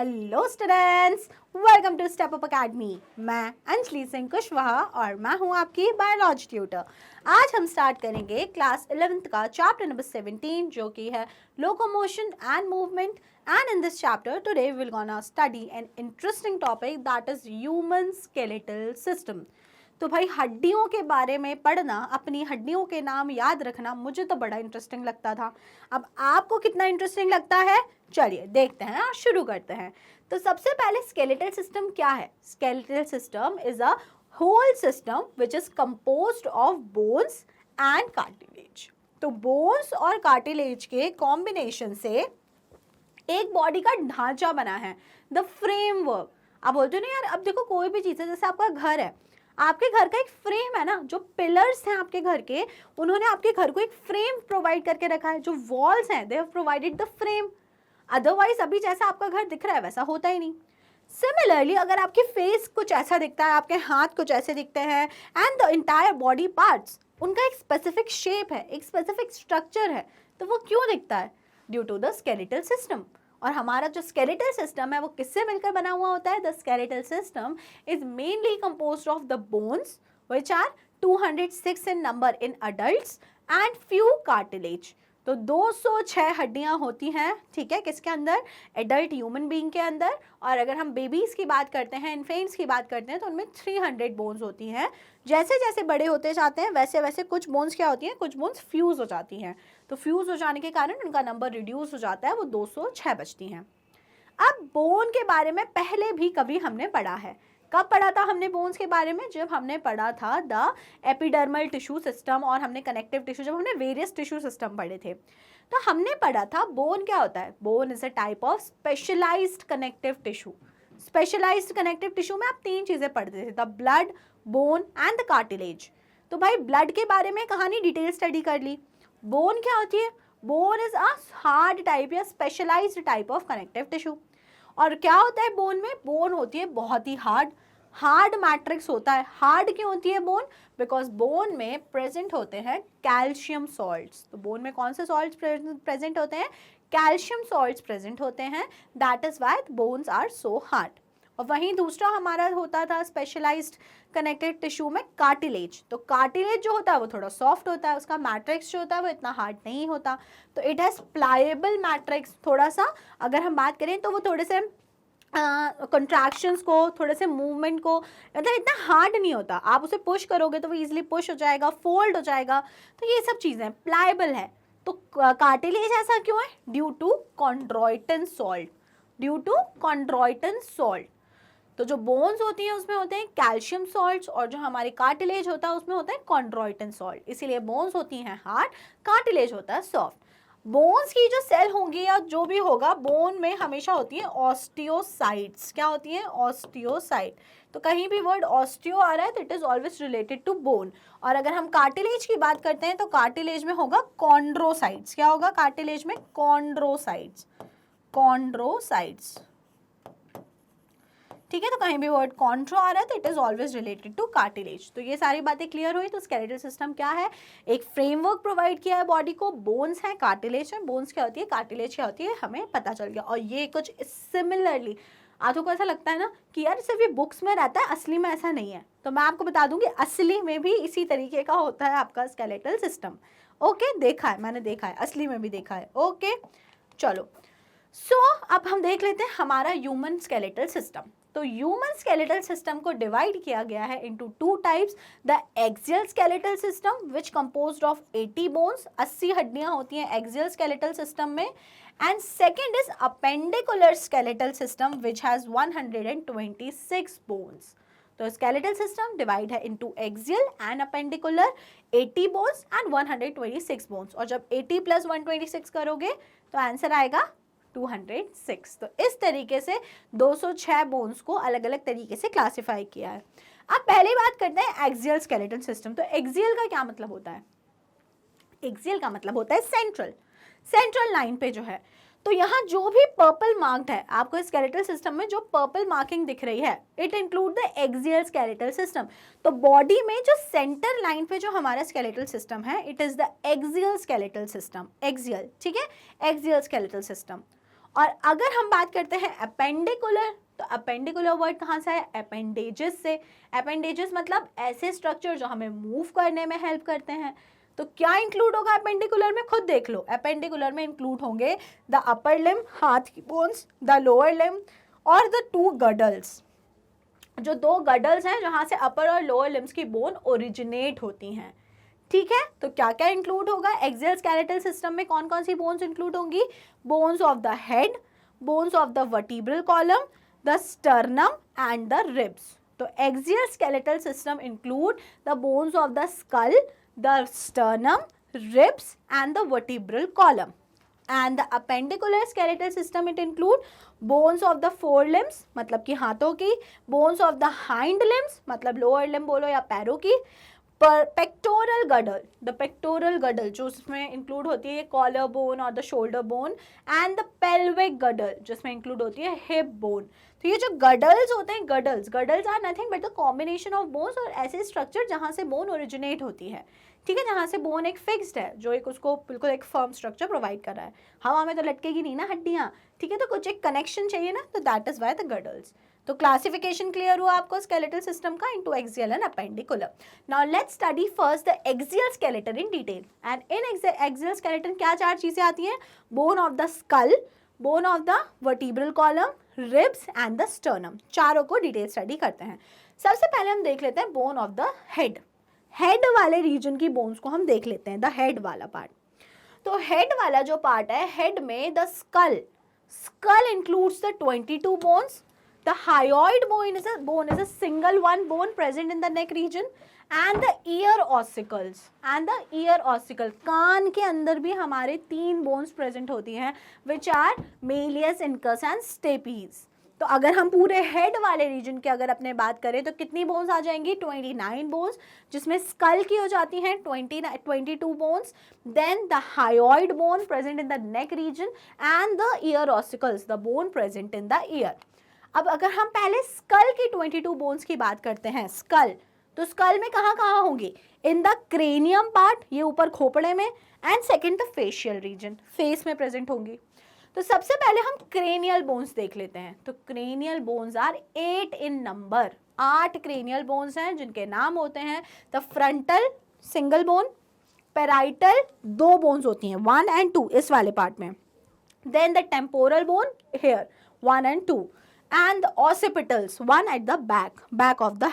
Hello students, welcome to Step Up Academy. मैं अंजलि सिंह कुशवाहा और मैं हूं आपकी बायोलॉजी ट्यूटर। आज हम स्टार्ट करेंगे क्लास 11th का चैप्टर नंबर 17 जो कि है locomotion and movement. And in this chapter today we will gonna study an interesting topic that is human skeletal system. तो भाई हड्डियों के बारे में पढ़ना, अपनी हड्डियों के नाम याद रखना मुझे तो बड़ा इंटरेस्टिंग लगता था। अब आपको कितना इंटरेस्टिंग लगता है, चलिए देखते हैं और शुरू करते हैं। तो सबसे पहले स्केलेटल सिस्टम क्या है? Skeletal system is a whole system which is composed of bones and cartilage. तो बोन्स और कार्टिलेज के कॉम्बिनेशन से एक बॉडी का ढांचा बना है, द फ्रेमवर्क। आप बोलते हो ना यार, अब देखो कोई भी चीज़ है, जैसे आपका घर है, आपके घर का एक फ्रेम है ना, जो पिलर्स हैं आपके घर के, उन्होंने आपके घर को एक फ्रेम प्रोवाइड करके रखा है। जो वॉल्स हैं, they have provided the frame. Otherwise अभी जैसा आपका घर दिख रहा है वैसा होता ही नहीं। सिमिलरली अगर आपकी फेस कुछ ऐसा दिखता है, आपके हाथ कुछ ऐसे दिखते हैं, and the entire body parts, उनका एक स्पेसिफिक शेप है, एक स्पेसिफिक स्ट्रक्चर है, तो वो क्यों दिखता है? Due to the skeletal system. और हमारा जो स्केलेटल सिस्टम है वो किससे मिलकर बना हुआ होता है? The skeletal system is mainly composed of the bones which are 206 in number in adults and few cartilage. तो 206 हड्डियां होती हैं, ठीक है, किसके अंदर? एडल्ट ह्यूमन बीइंग के अंदर। और अगर हम बेबीज की बात करते हैं, इन्फेंट्स की बात करते हैं, तो उनमें 300 बोन्स होती हैं। जैसे जैसे बड़े होते जाते हैं वैसे वैसे कुछ बोन्स क्या होती हैं, कुछ बोन्स फ्यूज हो जाती हैं। तो फ्यूज हो जाने के कारण उनका नंबर रिड्यूस हो जाता है, वो 206 बचती हैं। अब बोन के बारे में पहले भी कभी हमने पढ़ा है। कब पढ़ा था हमने बोन्स के बारे में? जब हमने पढ़ा था द एपिडर्मल टिश्यू सिस्टम और हमने कनेक्टिव टिश्यू, जब हमने वेरियस टिश्यू सिस्टम पढ़े थे, तो हमने पढ़ा था बोन क्या होता है। Bone is a type of specialized connective tissue. Specialized connective tissue में आप 3 चीजें पढ़ते थे, the blood, bone and the cartilage. तो भाई ब्लड के बारे में कहानी डिटेल स्टडी कर ली। बोन क्या होती है? Bone is a hard type या specialized type of connective tissue. और क्या होता है बोन में? बोन होती है बहुत ही हार्ड मैट्रिक्स होता है। हार्ड क्यों होती है बोन? बिकॉज बोन में प्रेजेंट होते हैं कैल्शियम सॉल्ट्स। तो बोन में कौन से सॉल्ट्स प्रेजेंट होते हैं? कैल्शियम सॉल्ट्स प्रेजेंट होते हैं, that is why bones are so hard. और वहीं दूसरा हमारा होता था स्पेशलाइज्ड कनेक्टेड टिश्यू में कार्टिलेज। तो कार्टिलेज जो होता है वो थोड़ा सॉफ्ट होता है, उसका मैट्रिक्स जो होता है वो इतना हार्ड नहीं होता। तो इट हैज प्लायबल मैट्रिक्स। थोड़ा सा अगर हम बात करें तो वो थोड़े से कंट्रैक्शंस को, थोड़े से मूवमेंट को, मतलब इतना हार्ड नहीं होता। आप उसे पुश करोगे तो वो इजीली पुश हो जाएगा, फोल्ड हो जाएगा। तो ये सब चीज़ें प्लायबल है। तो कार्टिलेज ऐसा क्यों है? Due to chondroitin salt. Due to chondroitin salt. तो जो बोन्स होती हैं उसमें होते हैं कैल्शियम सॉल्ट्स, और जो हमारे कार्टिलेज होता है उसमें होता है कॉन्ड्रॉइटन सॉल्ट। इसीलिए बोन्स होती हैं हार्ड, कार्टिलेज होता है सॉफ्ट। बोन्स की जो सेल होंगी या जो भी होगा, बोन में हमेशा होती है ऑस्टियोसाइट्स। क्या होती है? ऑस्टियोसाइट। तो कहीं भी वर्ड ऑस्टियो आ रहा है तो it is always related to bone. और अगर हम कार्टिलेज की बात करते हैं तो कार्टिलेज में होगा कॉन्ड्रोसाइट्स। क्या होगा कार्टिलेज में? कॉन्ड्रोसाइट्स। कॉन्ड्रोसाइट्स, ठीक है। तो कहीं भी वर्ड कॉन्ट्रो आ रहा है तो it is always related two cartilage. तो ये सारी बातें क्लियर हुई। तो स्केलेटल सिस्टम क्या है? एक फ्रेमवर्क प्रोवाइड किया है बॉडी को। बोन्स है, कार्टिलेज है। बोन्स क्या होती है, कार्टिलेज क्या होती है, हमें पता चल गया। और ये कुछ सिमिलरली आधों को ऐसा लगता है ना कि यार सिर्फ ये बुक्स में रहता है, असली में ऐसा नहीं है। तो मैं आपको बता दूंगी असली में भी इसी तरीके का होता है आपका स्केलेटल सिस्टम। ओके, देखा है, मैंने देखा है, असली में भी देखा है। ओके चलो, अब हम देख लेते हैं हमारा ह्यूमन स्केलेटल सिस्टम। तो ह्यूमन स्केलेटल सिस्टम को डिवाइड किया गया है into 2 types. The axial skeletal system which composed of 80 bones, 80 हड्डियां होती हैं एक्सियल स्केलेटल सिस्टम में। And second is appendicular skeletal system which has 126 bones. तो स्केलेटल सिस्टम डिवाइड है into axial and appendicular, 80 bones and 126 bones. और जब 80 plus 126 करोगे तो आंसर आएगा 206। तो इस तरीके से 206 बोन्स को अलग अलग तरीके से क्लासिफाई किया है। अब पहली बात करते हैं एक्सियल स्केलेटल सिस्टम। तो एक्सियल का क्या मतलब होता है? एक्सियल का मतलब होता है सेंट्रल, सेंट्रल लाइन पे जो है। तो यहाँ जो भी पर्पल मार्क्ड है आपको स्केलेटल सिस्टम में, जो पर्पल मार्किंग दिख रही है, it include the axial skeletal system. तो बॉडी में जो सेंटर लाइन पे जो हमारा स्केलेटल सिस्टम है, it is the axial skeletal system. Axial, ठीक है, एक्सियल स्केलेटल सिस्टम। और अगर हम बात करते हैं अपेंडिकुलर, तो अपेंडिकुलर वर्ड कहाँ से है? अपेंडेजेस से। अपेंडेजेस मतलब ऐसे स्ट्रक्चर जो हमें मूव करने में हेल्प करते हैं। तो क्या इंक्लूड होगा अपेंडिकुलर में? खुद देख लो। अपेंडिकुलर में इंक्लूड होंगे द अपर लिम्ब, हाथ की बोन्स, द लोअर लिम्ब और द 2 गडल्स। जो 2 गडल्स हैं जहाँ से अपर और लोअर लिम्स की बोन ओरिजिनेट होती हैं। ठीक है, तो क्या क्या इंक्लूड होगा? एक्सियल स्केलेटल सिस्टम में कौन कौन सी बोन्स इंक्लूड होंगी? Bones of the head, bones of the vertebral column, the sternum and the ribs. तो axial skeletal system include the bones of the skull, the sternum, ribs and the vertebral column. And the appendicular skeletal system it include bones of the forelimbs मतलब कि हाथों की, bones of the hind limbs मतलब lower limb बोलो या पैरों की, pectoral girdle, the pectoral girdle जो उसमें इंक्लूड होती है कॉलर बोन और the shoulder bone, and the pelvic girdle जिसमें इंक्लूड होती है हिप बोन. तो ये जो गडल्स होते हैं, girdles are nothing but the combination of bones और ऐसे स्ट्रक्चर जहाँ से बोन ओरिजिनेट होती है. ठीक है, जहाँ से बोन एक फिक्स्ड है, जो एक उसको बिल्कुल एक फर्म स्ट्रक्चर प्रोवाइड कर रहा है. हवा में तो लटकेगी नहीं ना हड्डियाँ. ठीक है, तो कुछ एक कनेक्शन चाहिए ना, तो दैट इज वाई द गडल्स. तो क्लासिफिकेशन क्लियर हुआ आपको स्केलेटल सिस्टम का into axial and appendicular. Now let's study first the axial skeleton in detail. And in axial skeleton क्या 4 चीजें आती हैं? Bone of the school, bone of the vertebral column, ribs and the sternum. चारों को detail study करते हैं. सबसे पहले हम देख लेते हैं bone of the head. Head वाले रीजन की बोन्स को हम देख लेते हैं, द हेड वाला पार्ट. तो हेड वाला जो पार्ट है, हेड में the skull includes the 22 bones. The hyoid bone is a single one bone present in the neck region, and the ear ossicles कान के अंदर भी हमारे 3 बोन्स प्रेजेंट होती हैं, which are malleus, incus and stapes. तो अगर हम पूरे हेड वाले रीजन की अगर अपने बात करें तो कितनी बोन्स आ जाएंगी? 29 बोन्स, जिसमें स्कल की हो जाती हैं 22 bones. Then the hyoid bone present in the neck region and the ear ossicles, the bone present in the ear. अब अगर हम पहले स्कल की 22 बोन्स की बात करते हैं, स्कल, तो स्कल में कहाँ कहाँ होंगी? इन द क्रेनियम पार्ट, ये ऊपर खोपड़े में, and second the facial region, face में प्रेजेंट होंगी. तो सबसे पहले हम क्रेनियल बोन्स देख लेते हैं. तो cranial bones are 8 in number. 8 cranial bones हैं जिनके नाम होते हैं the frontal single bone, parietal 2 bones होती हैं 1 and 2 इस वाले पार्ट में, then the temporal bone here 1 and 2, and the occipitals, one at the back of the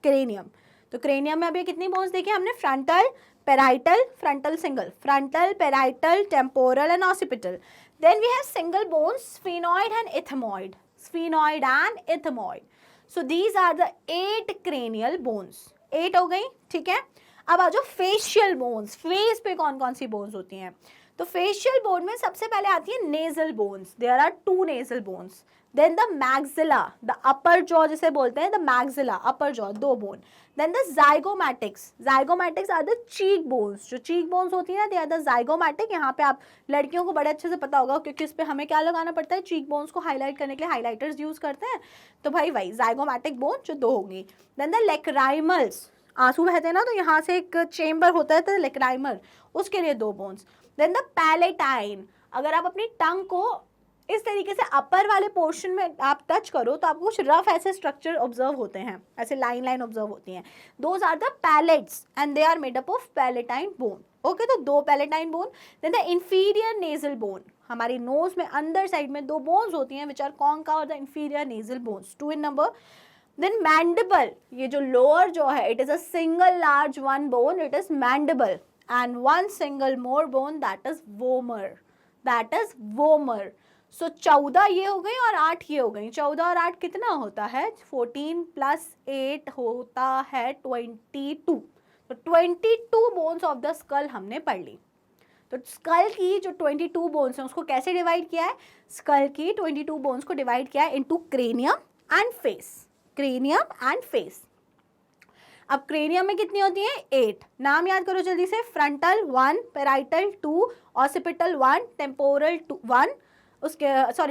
cranium. तो cranium में अभी कितनी bones देखी हमने? frontal, parietal, frontal single, frontal, parietal, temporal and occipital. Then we have single bones, sphenoid and ethmoid. Sphenoid and ethmoid. So these are the 8 cranial bones. 8 हो गई, ठीक है. अब आ जाओ facial bones. फेस पे कौन कौन सी bones होती हैं? तो फेशियल बोन में सबसे पहले आती है nasal bones. There are 2 nasal bones. Then the maxilla, the upper jaw जिसे बोलते हैं, the maxilla upper jaw 2 bone. Then the zygomatics are the cheek bones. जो चीक बोन्स होती है ना, दे आर द जाइगोमैटिक. यहाँ पे आप लड़कियों को बड़े अच्छे से पता होगा क्योंकि इस पे हमें क्या लगाना पड़ता है? चीक बोन्स को हाईलाइट करने के लिए हाईलाइटर्स यूज करते हैं. तो भाई वही जाइगोमैटिक बोन जो 2 होंगी. देन द लेक्राइमल्स, आंसू बहते हैं ना, तो यहाँ से एक चेम्बर होता है तो लेक्राइमर, उसके लिए 2 बोन्स. देन द पैलेटाइन, अगर आप अपनी टंग को इस तरीके से अपर वाले पोर्शन में आप टच करो तो आपको कुछ रफ ऐसे स्ट्रक्चर ऑब्जर्व होते हैं, ऐसे लाइन ऑब्जर्व होती हैं. Those are the palates and they are made up of palatine bone. Okay, तो 2 palatine bone. Then the inferior nasal bone, हमारी नोज में अंदर साइड में 2 बोन्स होती हैं विच आर कॉन्का और the inferior nasal bones, 2 in number. Then mandible, ये जो लोअर जो है, it is a single large one bone, it is mandible, and one single more bone that is vomer. So 14 ये हो गई और 8 ये हो गई. 14 और 8 कितना होता है? 14 + 8 होता है 22. तो 22 बोन्स ऑफ द स्कल हमने पढ़ ली. तो स्कल की जो 22 बोन्स हैं उसको कैसे डिवाइड किया है? स्कल की 22 बोन्स को डिवाइड किया है इनटू क्रेनियम एंड फेस. अब क्रेनियम में कितनी होती है? 8. नाम याद करो जल्दी से. Frontal 1, parietal 2, occipital 1, temporal 1,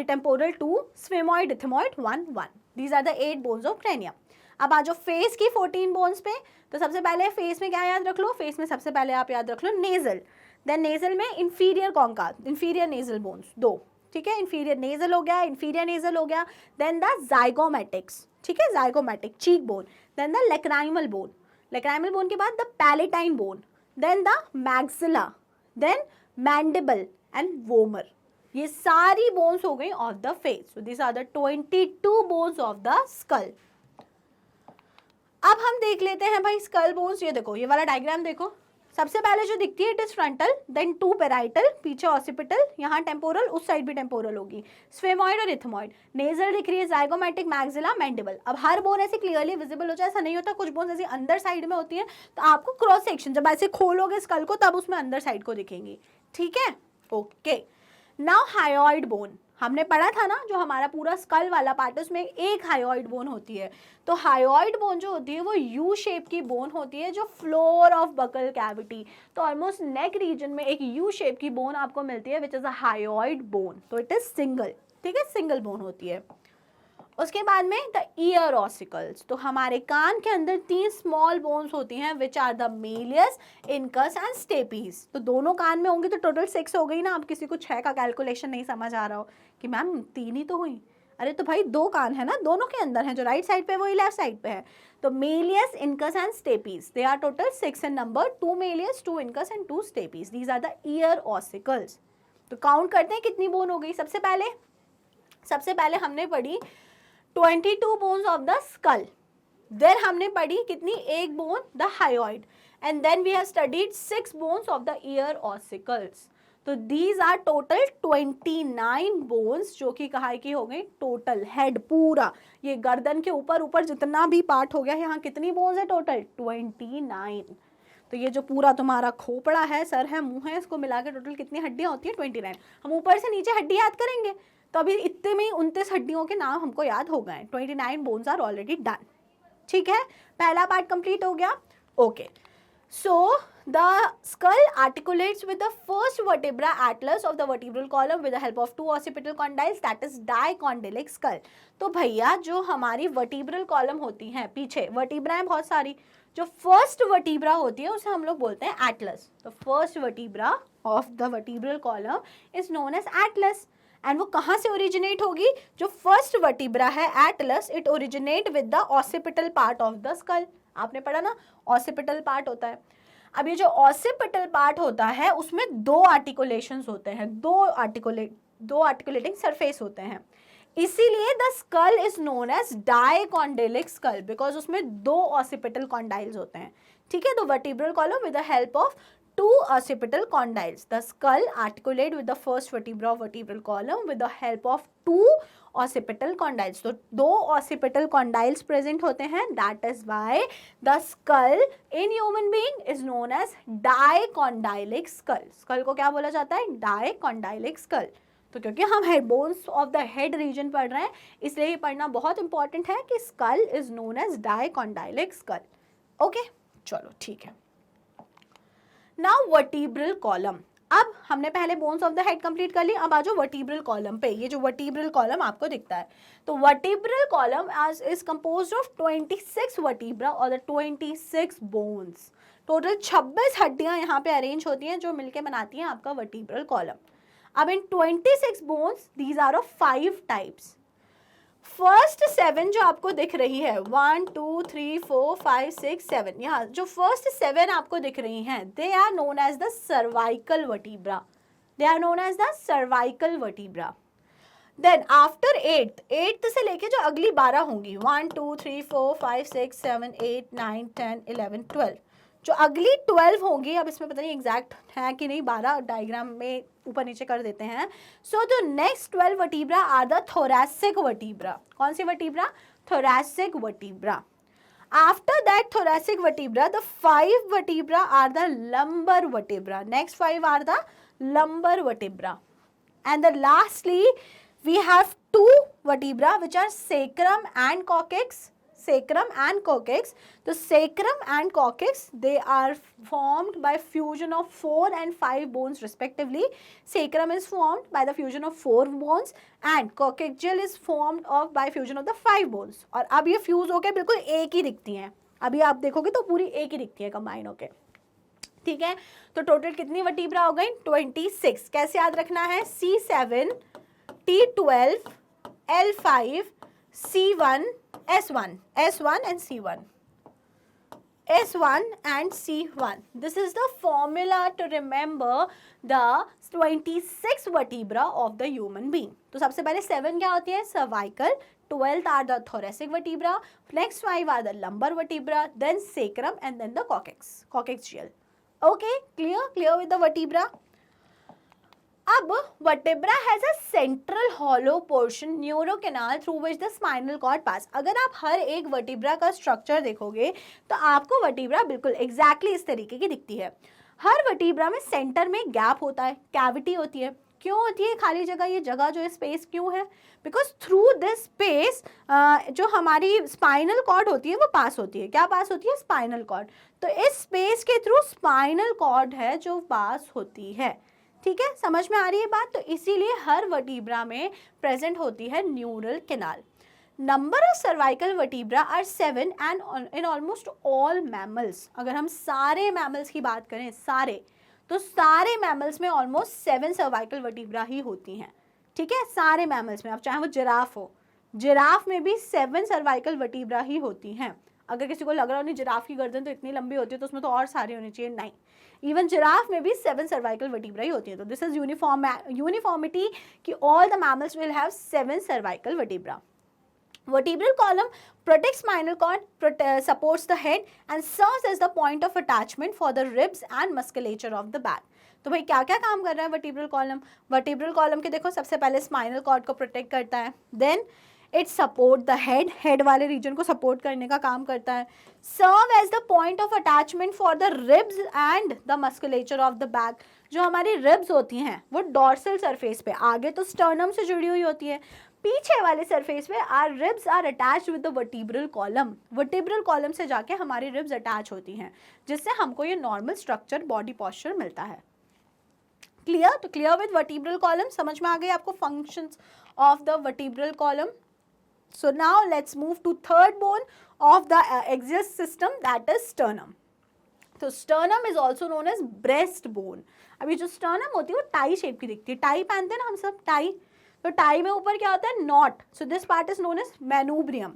temporal 2, sphenoid, ethmoid 1. These are the 8 bones of cranium. अब आ जाओ फेस की 14 बोन्स पे. तो सबसे पहले फेस में क्या याद रख लो? फेस में सबसे पहले आप याद रख लो नेजल. देन नेजल में इंफीरियर नेजल बोन्स 2. ठीक है, इंफीरियर नेजल हो गया, इंफीरियर नेजल हो गया, देन द जाइगोमेटिक्स, ठीक है, zygomatic cheek bone, then the lacrimal bone, lacrimal bone के बाद the palatine bone, then the maxilla, then mandible and vomer. ये सारी बोन्स हो गई of the face. So this are the 22 bones of the skull. अब हम देख लेते हैं भाई स्कल बोन्स। ये देखो, ये वाला डायग्राम देखो, सबसे पहले जो दिखती है it is frontal, then 2 parietal, पीछे ऑसिपिटल, यहाँ टेम्पोरल, उस साइड भी टेम्पोरल होगी, स्फेमॉइड और इथमॉइड, नेजल दिख रही है, जाइगोमेटिक, मैक्सिला, मैंडिबल। अब हर बोन ऐसे क्लियरली विजिबल हो जाए ऐसा नहीं होता, कुछ बोन ऐसी अंदर साइड में होती है, तो आपको क्रॉस सेक्शन जब ऐसे खोलोगे स्कल को तब उसमें अंदर साइड को दिखेंगी, ठीक है, ओके। नाउ हायोइड बोन, हमने पढ़ा था ना, जो हमारा पूरा स्कल वाला पार्ट है उसमें एक हायोइड बोन होती है। तो हायोइड बोन जो होती है वो यू शेप की बोन होती है, जो फ्लोर ऑफ बकल कैविटी, तो ऑलमोस्ट नेक रीजन में एक यू शेप की बोन आपको मिलती है विच इज अ हायोइड बोन। तो इट इज सिंगल, ठीक है, सिंगल बोन होती है। उसके बाद में द ईयर ऑसिकल्स, तो हमारे कान के अंदर 3 स्मॉल बोन्स होती हैं which are the malleus, incus and stapes. तो दोनों कान में होंगी तो टोटल 6 हो गई ना। अब किसी को 6 का कैलकुलेशन नहीं समझ आ रहा हो कि मैम 3 ही तो हुई, अरे तो भाई 2 कान है ना, दोनों के अंदर है, जो राइट साइड पे वही लेफ्ट साइड पे है। तो malleus, incus and stapes, they are total 6 in number, 2 malleus, 2 incus and 2 stapes, these are the ear ossicles. तो काउंट करते हैं कितनी बोन हो गई। सबसे पहले हमने पढ़ी 22 bones of the skull, then हमने पढ़ी कितनी, एक bone, the hyoid, and then we have studied 6 bones of the ear ossicles. तो दीज आर टोटल 29 बोन्स, जो कि कहा की हो गई टोटल हेड पूरा, ये गर्दन के ऊपर जितना भी पार्ट हो गया, यहाँ कितनी बोन्स है टोटल 29। तो ये जो पूरा तुम्हारा खोपड़ा है, सर है, मुंह है, इसको मिला के टोटल कितनी हड्डियां होती है 29। हम ऊपर से नीचे हड्डी याद करेंगे तो अभी इतने में ही 29 हड्डियों के नाम हमको याद हो गए। 29 बोन्स आर ऑलरेडी डन, ठीक है, पहला पार्ट कंप्लीट हो गया, okay. So the skull articulates with the first vertebra atlas of the vertebral column with the help of 2 occipital condyles, that is dicondylic skull. तो भैया जो हमारी वर्टिब्रल कॉलम होती है, पीछे वर्टिब्रा है बहुत सारी, जो फर्स्ट वर्टिब्रा होती है उसे हम लोग बोलते हैं एटलस। तो first vertebra of the vertebral column is known as atlas. And वो कहाँ से ओरिजिनेट होगी, जो फर्स्ट वर्टिब्रा है atlas, it originate with the occipital part of the skull. आपने पढ़ा ना, ऑसिपिटल पार्ट होता है। अब ये जो ऑसिपिटल पार्ट होता है उसमें 2 आर्टिकुलेशंस होते हैं, 2 आर्टिकुलेटिंग सरफेस होते हैं, इसीलिए the skull is known as dicondylic skull, because उसमें 2 ऑसिपिटल कॉन्डाइल्स होते हैं, ठीक है। तो vertebral column with the help of 2 occipital condyles. The skull articulate with the first vertebra of vertebral column with the help of 2 occipital condyles. तो 2 occipital condyles present होते हैं. That is why the skull in human being is known as dicondylic skull. Skull को क्या बोला जाता है? Dicondylic skull. तो क्योंकि हम head bones of the head region पढ़ रहे हैं, इसलिए ये पढ़ना बहुत इंपॉर्टेंट है कि skull is known as dicondylic skull. Okay, चलो ठीक है। नाउ वर्टिब्रल कॉलम, अब हमने पहले bones of the head complete कर ली, अब आ जाओ वर्टिब्रल कॉलम पे। ये जो वर्टिब्रल कॉलम आपको दिखता है, तो vertebral column is composed of 26 vertebra और द 26 बोन्स। टोटल 26 हड्डियां यहाँ पे अरेंज होती हैं जो मिलके बनाती हैं आपका वर्टिब्रल कॉलम। अब इन 26 bones, these are of 5 types. First 7 जो आपको दिख रही है, 1 2 3 4 5 6 7, यहाँ जो फर्स्ट 7 आपको दिख रही हैं, they are known as the cervical vertebra, they are known as the cervical vertebra. Then after 8th से लेके जो अगली 12 होंगी, 1 2 3 4 5 6 7 8 9 10 11 12, जो अगली 12 होंगी, अब इसमें पता नहीं एग्जैक्ट है कि नहीं, 12 डायग्राम में ऊपर नीचे कर देते हैं। So the next 12 vertebra are the thoracic vertebra. कौन सी vertebra? Thoracic vertebra. After that thoracic vertebra, the 5 vertebra are the lumbar vertebra. Next 5 are the lumbar vertebra. And the lastly we have 2 vertebra which are sacrum and coccyx. Sacrum and coccyx. The sacrum and coccyx, they are formed by fusion of 4 and 5 bones respectively. Sacrum is formed by the fusion of 4 bones and coccygeal is formed by fusion of the 5 bones. और अब ये fuse होके बिल्कुल एक ही दिखती हैं। अभी आप देखोगे तो पूरी एक ही दिखती है कंबाइन होके, ठीक है। तो टोटल कितनी वर्टिब्रा हो गई? 26। कैसे याद रखना है? C7 T12, L5, C1, S1, S1 and C1. S1 and C1. This is the formula to remember the 26 vertebra of the human being. तो सबसे पहले 7 क्या होती है? Cervical. 12th are the thoracic vertebra. Next 5 are the lumbar vertebra. Then sacrum and then the coccygeal. Okay, clear with the vertebra. अब vertebra has a central hollow portion neurocanal through which the spinal cord pass. अगर आप हर एक vertebra का structure देखोगे तो आपको vertebra बिल्कुल exactly इस तरीके की दिखती है. हर vertebra में सेंटर में गैप होता है, कैविटी होती है. क्यों होती है खाली जगह? ये जगह जो है स्पेस क्यों है? बिकॉज थ्रू दिस स्पेस जो हमारी स्पाइनल कॉर्ड होती है वो पास होती है. क्या पास होती है? Spinal cord. तो इस स्पेस के थ्रू स्पाइनल कॉर्ड है जो पास होती है. ठीक है, समझ में आ रही है बात? तो इसीलिए हर वर्टिब्रा में प्रेजेंट होती है neural canal. Number of cervical vertebra are 7 and in almost all mammals. अगर हम सारे मैमल्स की बात करें तो सारे मैमल्स में ऑलमोस्ट 7 सर्वाइकल वर्टिब्रा ही होती हैं. ठीक है, सारे मैमल्स में. अब चाहे वो जिराफ हो, जिराफ में भी 7 सर्वाइकल वर्टिब्रा ही होती हैं. अगर किसी को लग रहा हो नहीं जिराफ की गर्दन तो इतनी लंबी होती है तो उसमें तो और सारी होनी चाहिए, नहीं, इवन जिराफ में भी 7 सर्वाइकल वर्टिब्रा ही होती है. तो दिस इज यूनिफॉर्मिटी कि all the mammals will have 7 cervical vertebra. Vertebral column protects spinal cord, supports the head and serves as the point of attachment for the ribs and musculature of the back. तो भाई क्या क्या काम कर रहा है vertebral column? Vertebral column के देखो सबसे पहले स्पाइनल कॉर्ड को प्रोटेक्ट करता है. Then it support the head वाले रीजन को सपोर्ट करने का काम करता है. Serve as the point of attachment for the ribs and the musculature of the back. जो हमारी रिब्स होती हैं वो डॉर्सल सरफेस पे, आगे तो स्टर्नम से जुड़ी हुई होती है, पीछे वाले सरफेस पे are ribs are attached with the vertebral column. Vertebral column से जाके हमारी रिब्स अटैच होती हैं जिससे हमको ये नॉर्मल स्ट्रक्चर बॉडी पोस्चर मिलता है. क्लियर? तो क्लियर विद वर्टिब्रल कॉलम. समझ में आ गई आपको functions of the vertebral column. So now let's move to third bone of the axial system, that is sternum. तो sternum is also known as breast bone. अभी जो sternum होती है वो टाई शेप की दिखती है. टाई पहनते हैं ना हम सब, टाई. तो टाई में ऊपर क्या होता है? Not. So this part is known as manubrium.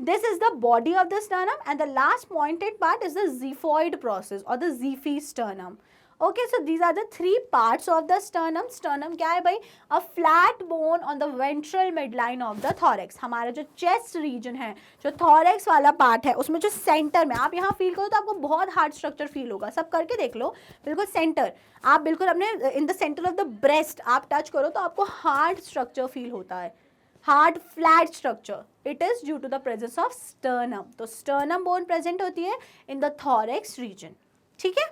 This is the body of the sternum and the last pointed part is the xiphoid process or the xiphy sternum. Okay, so these are the 3 parts of the sternum. Sternum क्या है भाई? A flat bone on the ventral midline of the thorax. हमारा जो chest region है, जो thorax वाला part है, उसमें जो center में, आप यहाँ feel करो तो आपको बहुत hard structure feel होगा. सब करके देख लो, बिल्कुल center. आप बिल्कुल अपने in the center of the breast आप touch करो तो आपको hard structure feel होता है. Hard flat structure. It is due to the presence of sternum. तो sternum bone present होती है in the thorax region. ठीक है?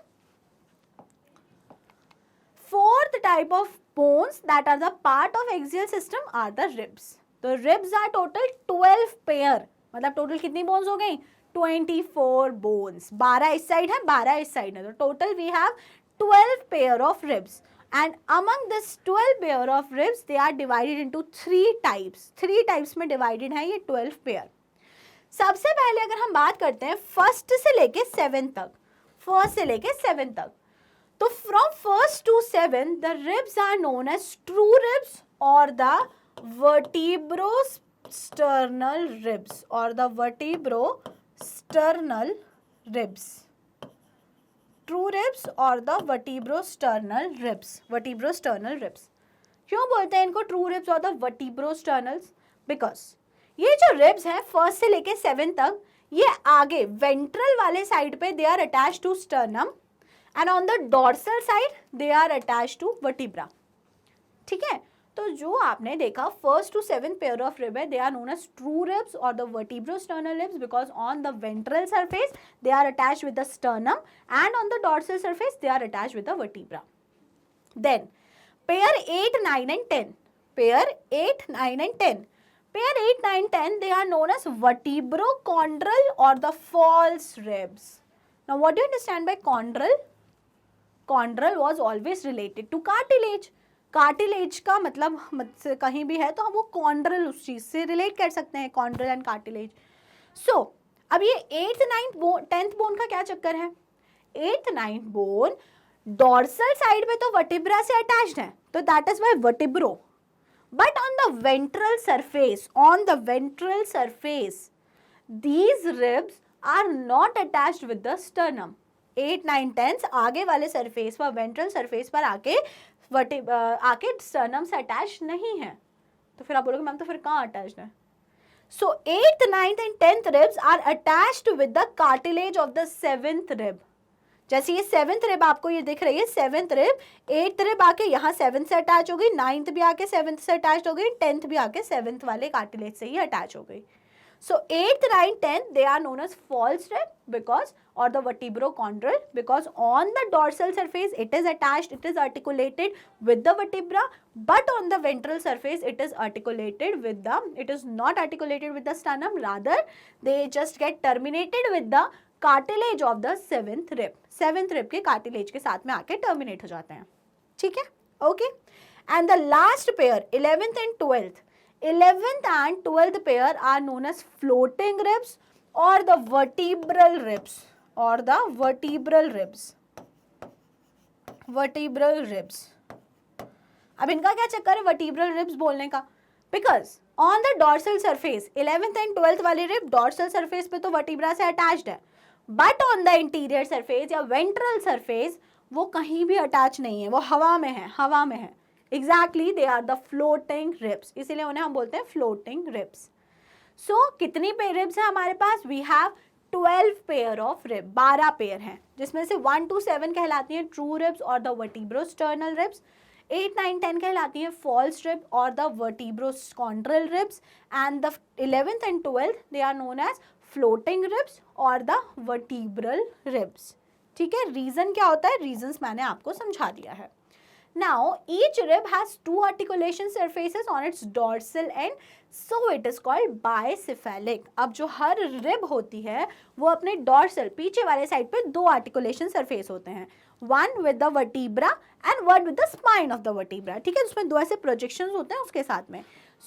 Fourth type of bones that are the part of axial system are the ribs. तो ribs are total 12 pair. मतलब total कितनी bones हो गई? 24 bones. 12 इस साइड है, 12 इस साइड है. तो total we have 12 pair of ribs. And among this 12 pair of ribs, they are divided into 3 types. 3 types में divided है ये 12 pair. सबसे पहले अगर हम बात करते हैं फर्स्ट से लेके 7 तक, फर्स्ट से लेके 7 तक, तो from 1st to 7 the ribs are known as true ribs or the vertebrosternal ribs or the vertebrosternal ribs. True ribs or the vertebrosternal ribs. Vertebrosternal ribs. क्यों बोलते हैं इनको true ribs और the vertebrosternals? Because ये जो ribs हैं first से लेके 7 तक, ये आगे वेंट्रल वाले साइड पे they are attached to sternum and on the dorsal side they are attached to vertebra. ठीक है? तो जो आपने देखा first two 7 pair of rib है, they are known as true ribs और the vertebrosternal ribs because on the ventral surface they are attached with the sternum and on the dorsal surface they are attached with the vertebra. Then pair 8, 9 and 10. Pair 8, 9 and 10. Pair 8, 9, 10 they are known as vertebrochondral or the false ribs. Now what do you understand by chondral? Chondral was always related to cartilage. Cartilage का मतलब कहीं भी है तो हम वो chondral उस चीज से रिलेट कर सकते हैं, कॉन्ड्रल एंड कार्टिलेज. सो अब ये 8th, 9th bone, 10th bone का क्या चक्कर है? 8th, 9th bone dorsal side में तो वर्टिब्रा से अटैच्ड है, तो that is why vertebrae. But on the ventral surface, these ribs are not attached with the sternum. 8, 9, 10 आगे वाले सरफेस पर, वेंट्रल सरफेस पर आके स्टर्नम से अटैच नहीं है. तो फिर आप बोलोगे मैम तो फिर कहाँ अटैच्ड है? So 8th, 9th and 10th ribs are attached with the cartilage of the 7th rib. जैसे ये 7th rib आपको ये दिख रही है, 7th rib, 8th rib आके यहाँ 7th से अटैच हो गई, 9th भी आके 7th से अटैच हो गई, 10th भी आके 7th वाले कार्टिलेज से ही अटैच हो गई. So 8th, 9th, 10th they are known as false rib because, or the vertebrochondral, because on the dorsal surface it is attached, it is articulated with the vertebra, but on the ventral surface it is articulated with the, it is not articulated with the sternum, rather they just get terminated with the cartilage of the 7th rib. 7th rib के cartilage के साथ में आके terminate हो जाते हैं. ठीक है? Okay. And the last pair, 11th and 12th. 11th and 12th pair are known as floating ribs or the vertebral ribs, or the vertebral ribs. Vertebral ribs. अब इनका क्या चक्कर है vertebral ribs बोलने का? Because on the dorsal surface, 11th and 12th वाली rib dorsal surface पे तो vertebra से attached है, but on the interior surface या ventral surface वो कहीं भी attach नहीं है, वो हवा में है, हवा में है. Exactly, they are the floating ribs. इसीलिए उन्हें हम बोलते हैं floating ribs. So कितनी पेयर ribs हैं हमारे पास? We have 12 pair of rib. 12 pair हैं, जिसमें से 1 to 7 कहलाती हैं true ribs और the vertebrosternal ribs. 8, 9, 10 कहलाती हैं false rib और the vertebrochondral ribs. And the 11th and 12th they are known as floating ribs or the vertebral ribs. ठीक है? Reason क्या होता है? Reasons मैंने आपको समझा दिया है. Now, each rib has 2 articulation surfaces on its dorsal end, so it is called bicephalic. अब जो हर rib होती है वो अपने dorsal पीछे वाले साइड पे 2 articulation surface होते हैं, one with the vertebra and one with the spine of the vertebra. ठीक है, उसमें 2 ऐसे projections होते हैं उसके साथ में.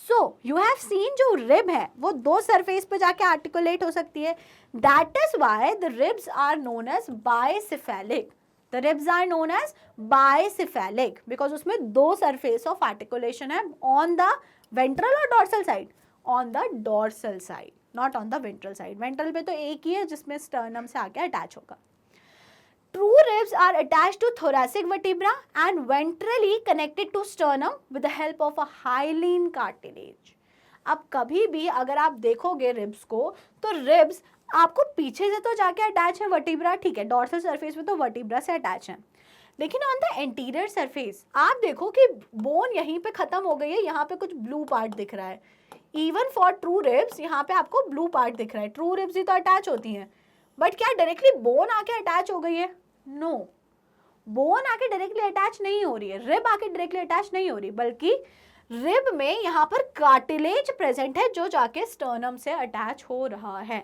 So you have seen जो rib है वो 2 surface पे जाके articulate हो सकती है. That is why the ribs are known as bicephalic. The ribs are known as bicephalic because उसमें 2 surface of articulation है on the ventral or dorsal side, on the dorsal side, not on the ventral side. Ventral पे तो एक ही है जिसमें sternum से आके attach होगा. True ribs are attached to thoracic vertebra and ventrally connected to sternum with the help of a hyaline cartilage. अब कभी भी अगर आप देखोगे रिब्स को तो रिब्स आपको पीछे से तो जाके अटैच है वर्टिब्रा, ठीक है, डॉर्सल सरफेस पे तो वर्टिब्रा से अटैच है, लेकिन ऑन द एंटीरियर सरफेस आप देखो कि बोन यहीं पे खत्म हो गई है, यहाँ पे कुछ ब्लू पार्ट दिख रहा है. इवन फॉर ट्रू रिब्स यहाँ पे आपको ब्लू पार्ट दिख रहा है. ट्रू रिब्स ही तो अटैच होती हैं, बट क्या डायरेक्टली बोन आके अटैच हो गई है? नो, बोन आके डायरेक्टली अटैच नहीं हो रही है, रिब आके डायरेक्टली अटैच नहीं हो रही, बल्कि रिब में यहाँ पर कार्टिलेज प्रेजेंट है जो जाके स्टर्नम से अटैच हो रहा है.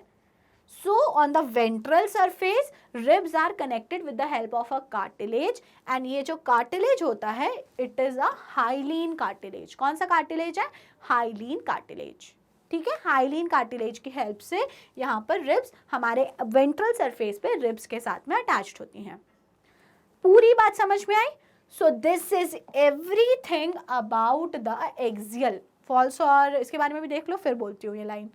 So on the ventral surface ribs are connected with the help of a cartilage and ये जो cartilage होता है it is a hyaline cartilage. कौन सा cartilage है? Hyaline cartilage. ठीक है, hyaline cartilage की help से यहाँ पर ribs हमारे ventral surface पे ribs के साथ में attached होती हैं. पूरी बात समझ में आई? So this is everything about the axial. False और इसके बारे में भी देख लो, फिर बोलती हूँ ये line.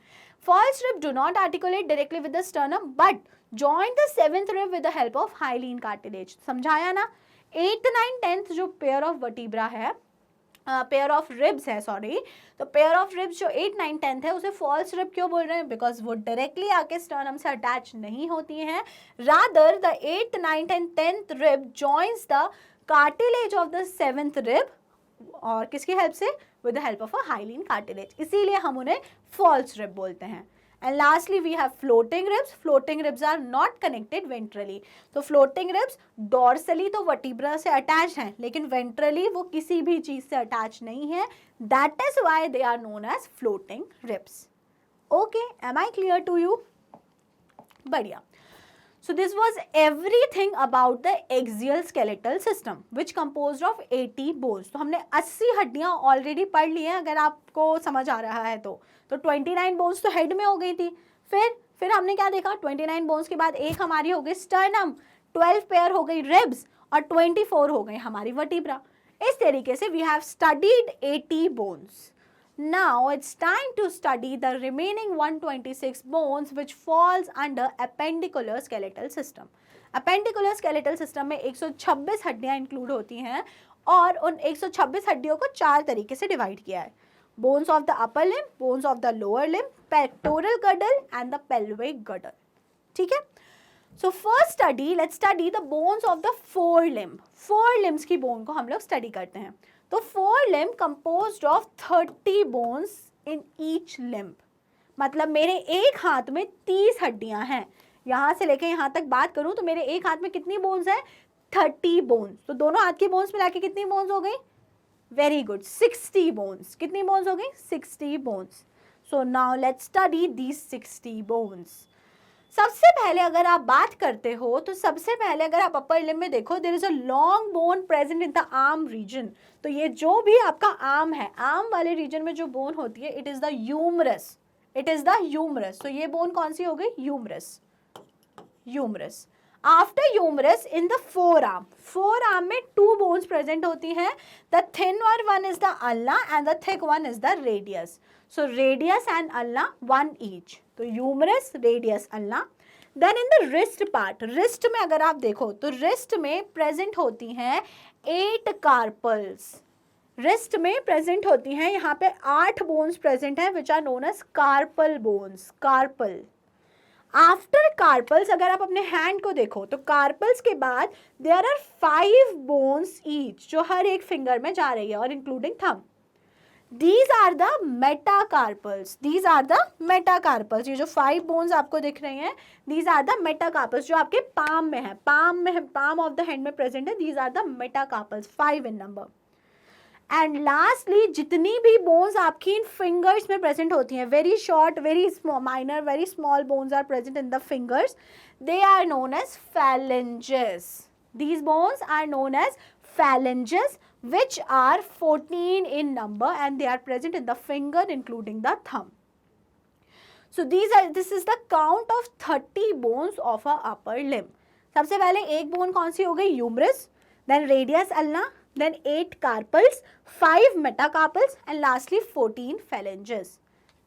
False rib do not articulate directly with the sternum but join the 7th rib with the help of hyaline cartilage. समझाया ना? 8th, 9th, 10th जो pair of vertebra है, pair of ribs है, सॉरी, तो pair of ribs जो 8, 9, 10th है उसे false rib क्यों बोल रहे हैं? Because वो directly आके sternum से attach नहीं होती हैं. Rather the 8th, 9th and 10th rib joins the cartilage of the 7th rib और किसकी हेल्प से? With the help of a hyaline cartilage. इसीलिए हम उन्हें फॉल्स रिब बोलते हैं. And lastly we have floating ribs. Floating ribs are not connected ventrally. तो floating ribs dorsally तो वर्टिब्रा से अटैच हैं, लेकिन वेंट्रली वो किसी भी चीज से अटैच नहीं है. That is why they are known as floating ribs. Okay, am I clear to you? बढ़िया. So this was everything about the axial skeletal system which composed of 80 bones. तो हमने 80 हड्डियाँ ऑलरेडी पढ़ ली हैं अगर आपको समझ आ रहा है तो 29 बोन्स तो हेड में हो गई थी. फिर हमने क्या देखा? 29 बोन्स के बाद एक हमारी हो गई स्टर्नम, 12 पेयर हो गई रिब्स और 24 हो गई हमारी वर्टिब्रा. इस तरीके से we have studied 80 bones. Now it's time to study the remaining 126 bones which falls under appendicular skeletal system. Appendicular skeletal system में 126 हड्डियां इंक्लूड होती हैं और उन 126 हड्डियों को 4 तरीके से डिवाइड किया है. Bones of the upper limb, bones of the lower limb, pectoral girdle and the pelvic girdle. ठीक है. So first study, let's study the bones of the forelimb. Four limbs की bone को हम लोग study करते हैं. तो forelimb composed of 30 bones in each limb. मतलब मेरे एक हाथ में 30 हड्डियां हैं. यहाँ से लेके यहाँ तक बात करूँ तो मेरे एक हाथ में कितनी बोन्स है? 30 बोन्स. तो दोनों हाथ की बोन्स मिला के कितनी बोन्स हो गई? Very good, 60 bones. कितनी बोन्स हो गई? 60 bones. So now let's study these 60 bones. सबसे पहले अगर आप बात करते हो तो सबसे पहले अगर आप अपर लिम्ब में देखो, there is a long bone present in the arm region. तो ये जो भी आपका आर्म है, आर्म वाले रीजन में जो बोन होती है, it is the humerus. It is the humerus. तो ये बोन कौन सी हो गई? Humerus. Humerus. After humerus in the forearm, forearm में 2 बोन्स प्रेजेंट होती हैं. The thin one is the ulna and the thick one is the radius. So radius and ulna one each. तो humerus, radius, ulna. Then in the wrist part, wrist में अगर आप देखो तो wrist में present होती हैं 8 कार्पल्स. रिस्ट में प्रेजेंट होती हैं यहाँ पे 8 बोन्स प्रेजेंट हैं which are known as carpal bones. Carpal. After carpals अगर आप अपने हैंड को देखो तो कार्पल्स के बाद देयर आर 5 बोन्स ईच जो हर एक फिंगर में जा रही है और including thumb. These are the metacarpals. These are the metacarpals. ये जो 5 bones आपको दिख रही हैं, these are the metacarpals जो आपके palm में है, palm of the hand में present है. These are the metacarpals, 5 in number. And lastly, जितनी भी bones आपकी इन fingers में present होती हैं, very short, very small, minor, very small bones are present in the fingers. They are known as phalanges. These bones are known as phalanges, which are 14 in number and they are present in the finger including the thumb. So this is the count of 30 bones of a upper limb. सबसे पहले एक bone कौन सी हो गई? Humerus. then radius ulna, then 8 carpals, 5 metacarpals and lastly 14 phalanges.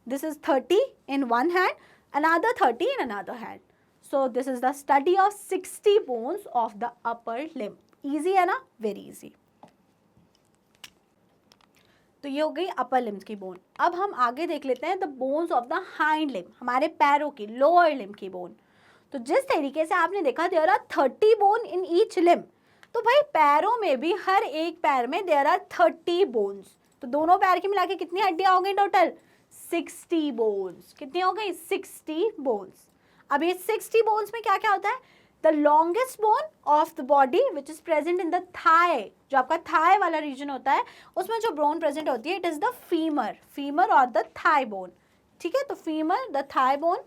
This is 30 in one hand, another 30 in another hand. So this is the study of 60 bones of the upper limb. Easy है ना? Very easy. तो ये हो गई upper limbs की bone. अब हम आगे देख लेते हैं the bones of the hind limb, हमारे पैरों की, लोअर लिम्ब की बोन. तो जिस तरीके से आपने देखा there are 30 bone in each limb, तो भाई पैरों में भी हर एक पैर में देयर आर 30 बोन्स. तो दोनों पैर की मिला के कितनी हड्डियां हो गई टोटल? 60 बोन्स. कितनी हो गई? 60 बोन्स. अब ये 60 बोन्स में क्या क्या होता है? The longest bone of the body which is present in the thigh, जो आपका thigh वाला region होता है उसमें जो bone present होती है, it is the femur or the thigh bone. ठीक है, तो femur, the thigh bone.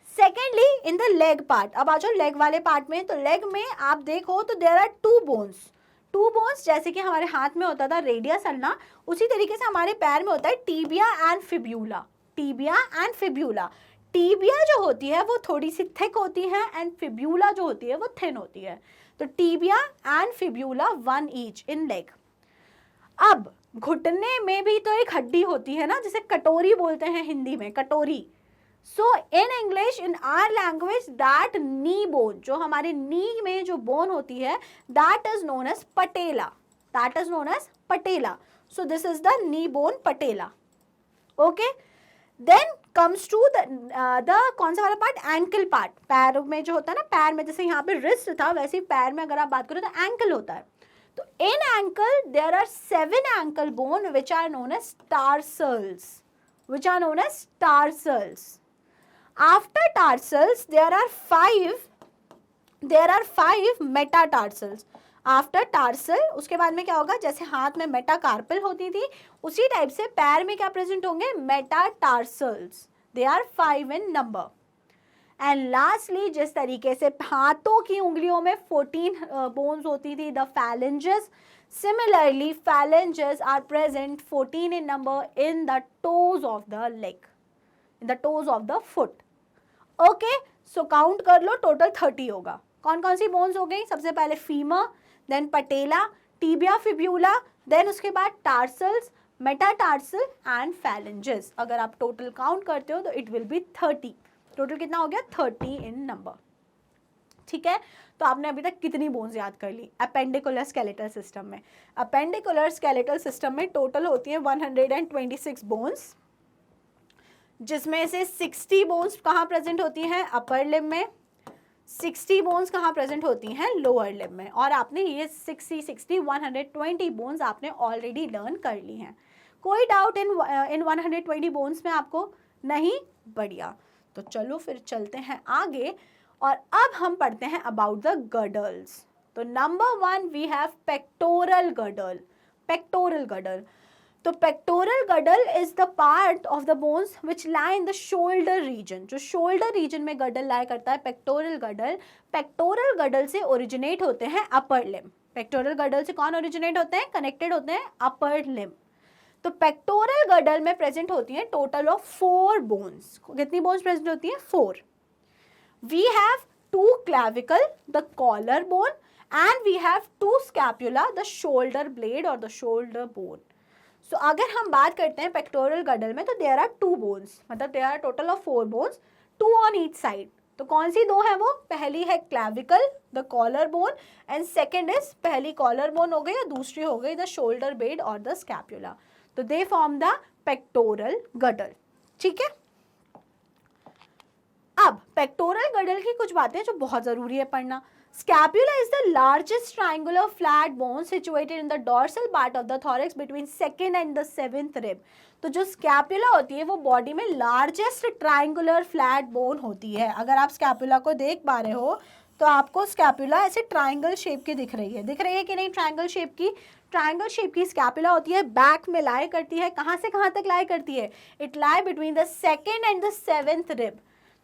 Secondly, in the leg part, अब आ जाओ leg वाले part में. तो leg में आप देखो तो there are 2 bones. 2 bones जैसे कि हमारे हाथ में होता था रेडियस अल्ना, उसी तरीके से हमारे पैर में होता है tibia and fibula. Tibia and fibula. Tibia जो होती है वो थोड़ी सी थिक होती है एंड फिब्यूला जो होती है वो थिन होती है. तो tibia and fibula 1 each in leg. अब घुटने में भी तो एक हड्डी होती है ना, जिसे कटोरी बोलते हैं हिंदी में, कटोरी. So in English, in our language, that knee bone, जो हमारे नी में जो बोन होती है, that is known as patella. That is known as patella. So this is the knee bone, patella. Okay. Then comes to the कौन सा वाला part? Ankle part. पैर में जो होता है ना, पैर में जैसे यहाँ पे रिस्ट था, वैसे पैर में अगर आप बात करो तो एंकल होता है. तो in ankle there are 7 ankle bone which are known as tarsals. Which are known as tarsals. After tarsals there are 5 metatarsals. After tarsal उसके बाद में क्या होगा? जैसे हाथ में मेटाकार्पल होती थी, उसी टाइप से पैर में क्या प्रेजेंट होंगे? Metatarsals. They are 5 in number. And lastly, जिस तरीके से हाथों की उंगलियों में 14 बोन्स होती थी, the phalanges, similarly phalanges are present 14 in number in the toes of the leg, in the toes of the foot. Okay, so count कर लो, टोटल 30 होगा. कौन कौन सी बोन्स हो गई? सबसे पहले फीमर, देन पटेला, टीबिया फिब्यूला, देन उसके बाद टार्सल्स, मेटाटार्सल एंड फैलेंजेस। अगर आप टोटल काउंट करते हो तो इट विल बी 30। टोटल कितना हो गया? 30 इन नंबर। ठीक है, तो आपने अभी तक कितनी बोन्स याद कर ली अपेंडिकुलर स्केलेटल सिस्टम में? अपेंडिकुलर स्केलेटल सिस्टम में टोटल होती है 126 बोन्स, जिसमें से 60 बोन्स कहाँ प्रेजेंट होती हैं? अपर लिम्ब में। 60 बोन्स कहाँ प्रेजेंट होती हैं? लोअर लिम्ब में। और आपने ये 120 बोन्स आपने ऑलरेडी लर्न कर ली हैं। कोई डाउट इन 120 बोन्स में आपको? नहीं? बढ़िया। तो चलो फिर चलते हैं आगे और अब हम पढ़ते हैं अबाउट द गर्डल्स। तो number 1 we have pectoral girdle. Pectoral girdle, तो pectoral girdle is the part of the bones which lie in the shoulder region. जो शोल्डर रीजन में गर्डल लाई करता है पेक्टोरल गर्डल, पेक्टोरल गर्डल से originate होते हैं upper limb. Pectoral girdle से कौन ओरिजिनेट होते हैं? कनेक्टेड होते हैं अपर लिम्ब। तो पेक्टोरल गर्डल में प्रेजेंट होती है टोटल ऑफ 4 बोन्स। कितनी बोन्स प्रेजेंट होती हैं? 4। We have 2 clavicle, the collarbone, and we have 2 scapula, the shoulder blade or the shoulder bone. So अगर हम बात करते हैं पेक्टोरल गर्डल में तो there are 2 bones, मतलब there are total of 4 bones, 2 on each side. तो कौन सी 2 है वो? पहली है clavicle, the collarbone, and second is पहली collarbone हो गई और दूसरी हो गई the shoulder blade or the scapula. तो they form the pectoral girdle. ठीक है, अब पेक्टोरल गर्डल की कुछ बातें जो बहुत जरूरी है पढ़ना। Scapula is the largest triangular flat bone situated in the dorsal part of the thorax between second and the 7th rib. तो जो स्कैपुला होती है वो बॉडी में लार्जेस्ट ट्रायंगुलर फ्लैट बोन होती है। अगर आप स्कैपुला को देख पा रहे हो तो आपको स्कैपुला ऐसे ट्रायंगल शेप की दिख रही है कि नहीं? ट्रायंगल शेप की, ट्रायंगल शेप की स्कैपुला होती है, बैक में लाई करती है। कहाँ से कहाँ तक लाई करती है? It lie between the second and the 7th rib.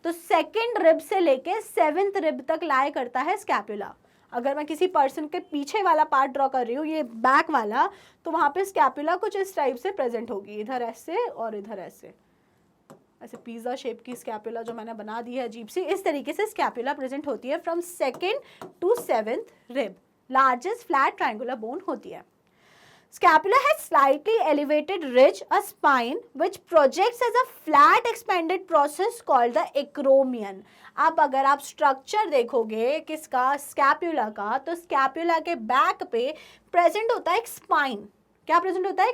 तो सेकेंड रिब से लेके 7th रिब तक लाई करता है स्कैपुला। अगर मैं किसी पर्सन के पीछे वाला पार्ट ड्रॉ कर रही हूँ, ये बैक वाला, तो वहाँ पे स्कैपुला कुछ इस टाइप से प्रेजेंट होगी, इधर ऐसे और इधर ऐसे पिज्जा शेप की स्कैपुला जो मैंने बना दी है अजीब सी, इस तरीके से स्कैपुला प्रेजेंट होती है from 2nd to 7th rib. Largest flat triangular bone होती है। Scapula has slightly elevated ridge, a spine, which projects as a flat expanded process called the acromion. अब अगर आप स्ट्रक्चर देखोगे किसका? स्कैपुला का, तो स्कैपुला के बैक पे प्रेजेंट होता है एक स्पाइन। क्या प्रेजेंट होता है?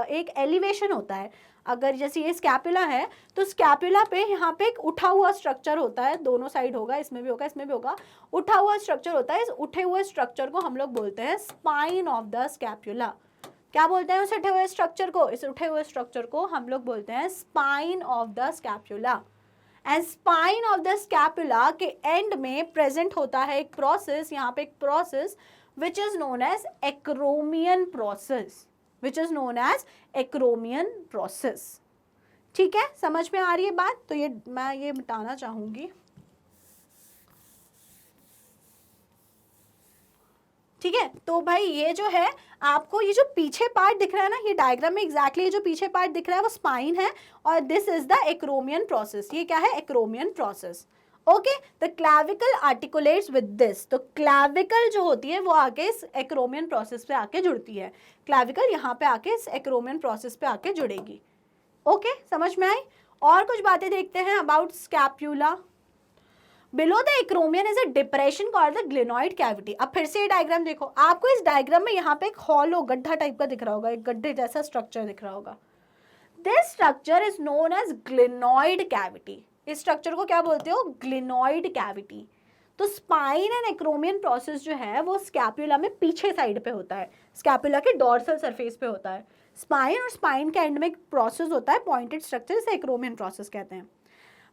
एक एलिवेशन होता है। अगर जैसे ये स्कैपुला है तो स्कैपुला पे यहाँ पे एक उठा हुआ स्ट्रक्चर होता है, दोनों साइड होगा, इसमें भी होगा, इसमें भी होगा, उठा हुआ स्ट्रक्चर होता है। इस उठे हुए स्ट्रक्चर को हम लोग बोलते हैं स्पाइन ऑफ द स्कैपुला। क्या बोलते हैं उस उठे हुए स्ट्रक्चर को? इस उठे हुए स्ट्रक्चर को हम लोग बोलते हैं spine of the scapula. And spine of the scapula के एंड में प्रेजेंट होता है एक प्रोसेस, यहाँ पे एक process which is known as acromion process, which is known as acromion process. ठीक है, समझ में आ रही है बात? तो ये मैं ये मिटाना चाहूंगी। ठीक है, तो भाई ये जो है आपको ये जो पीछे पार्ट दिख रहा है ना, ये डायग्राम में एग्जैक्टली जो पीछे पार्ट दिख रहा है वो स्पाइन है और this is the acromion process. ये क्या है? Acromion process. Okay, the clavicle articulates with this. तो क्लैविकल जो होती है वो आके इस एक्रोमियन प्रोसेस पे आके जुड़ती है। क्लैविकल यहाँ पे आके इस एक्रोमियन प्रोसेस पे आके जुड़ेगी। ओके, समझ में आई? और कुछ बातें देखते हैं about scapula. Below the acromion is a depression called the glenoid cavity. अब फिर से ये डायग्राम देखो, आपको इस डायग्राम में यहाँ पे एक हॉलो गड्ढा टाइप का दिख रहा होगा, एक गड्ढे जैसा स्ट्रक्चर दिख रहा होगा। This structure is known as glenoid cavity. इस स्ट्रक्चर को क्या बोलते हो? glenoid cavity. तो स्पाइन एंड एक्रोमियन प्रोसेस जो है वो स्कैपुला में पीछे साइड पे होता है, स्कैपुला के डॉर्सल सरफेस पे होता है। स्पाइन और स्पाइन के एंड में एक प्रोसेस होता है पॉइंटेड स्ट्रक्चर, जिसे एक्रोमियन प्रोसेस कहते हैं।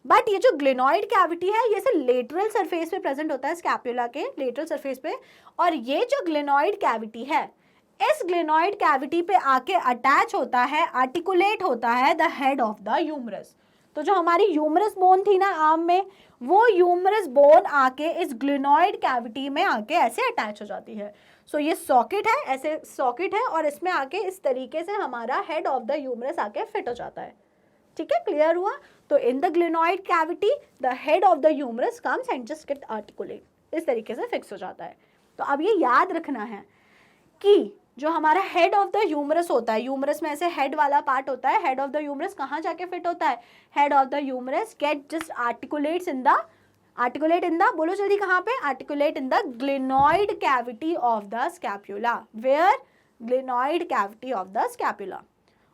बट ये जो ग्लिनॉइड कैविटी है ये से लेटरल सरफेस पे प्रेजेंट होता है, स्कैपुला के लेटरल सरफेस पे। और ये जो ग्लिनॉइड कैविटी है, इस ग्लिनॉइड कैविटी पे आके अटैच होता है, आर्टिकुलेट होता है the head of the humerus. तो जो हमारी ह्यूमरस बोन थी ना आर्म में, वो ह्यूमरस बोन आके इस ग्लिनॉइड कैविटी में आके ऐसे अटैच हो जाती है। सो ये सॉकेट है, ऐसे सॉकेट है और इसमें आके इस तरीके से हमारा हेड ऑफ द ह्यूमरस आके फिट हो जाता है। ठीक है, क्लियर हुआ? तो in the glenoid cavity the head of the humerus comes and just get articulate, इस तरीके से फिक्स हो जाता है। तो अब ये याद रखना है, कि जो हमारा हेड ऑफ द ह्यूमरस होता है, ह्यूमरस में ऐसे हेड वाला पार्ट होता है, हेड ऑफ द ह्यूमरस कहाँ जाके फिट होता है, head of the humerus get just articulate in the बोलो जल्दी कहाँ पे, articulate in the glenoid cavity of the scapula, where, glenoid cavity of the scapula.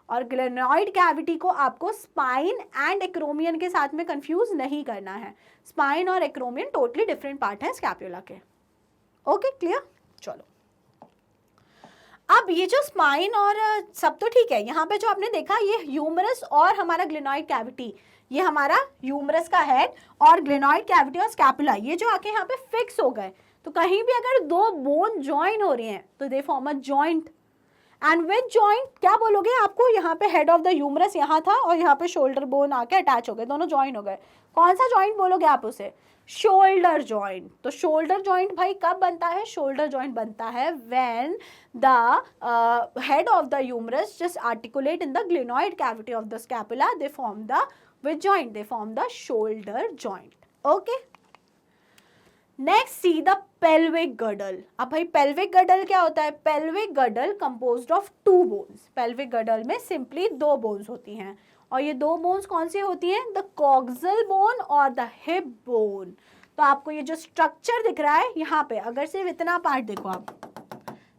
और ग्लिनॉइड कैविटी को आपको स्पाइन एंड एक्रोमियन के साथ में कंफ्यूज नहीं करना है, स्पाइन और एक्रोमियन टोटली डिफरेंट पार्ट है स्कैपुला के। ओके क्लियर, चलो अब ये जो स्पाइन और सब तो ठीक है, यहाँ पे जो आपने देखा ये ह्यूमरस और हमारा ग्लिनॉइड कैविटी, ये हमारा ह्यूमरस का हेड और ग्लिनॉइड कैविटी और स्कैपुला ये जो आके यहाँ पे फिक्स हो गए, तो कहीं भी अगर दो बोन ज्वाइन हो रहे हैं तो दे form a joint. And with joint क्या बोलोगे, आपको यहाँ पे हेड ऑफ द ह्यूमरस यहाँ था और यहाँ पे शोल्डर बोन आके अटैच हो गए, दोनों ज्वाइन हो गए, कौन सा जॉइंट बोलोगे आप उसे, शोल्डर जॉइंट। तो शोल्डर जॉइंट भाई कब बनता है, शोल्डर जॉइंट बनता है when the head of the humerus just articulate in the glenoid cavity of the scapula, they form the which joint, they form the shoulder joint. Okay next see the pelvic girdle. अब भाई pelvic girdle क्या होता है, pelvic girdle composed of 2 bones, pelvic girdle में simply 2 bones होती हैं और ये 2 बोन्स कौन सी होती हैं, द कॉक्सल बोन और द हिप बोन। तो आपको ये जो स्ट्रक्चर दिख रहा है यहाँ पे, अगर सिर्फ इतना पार्ट देखो आप,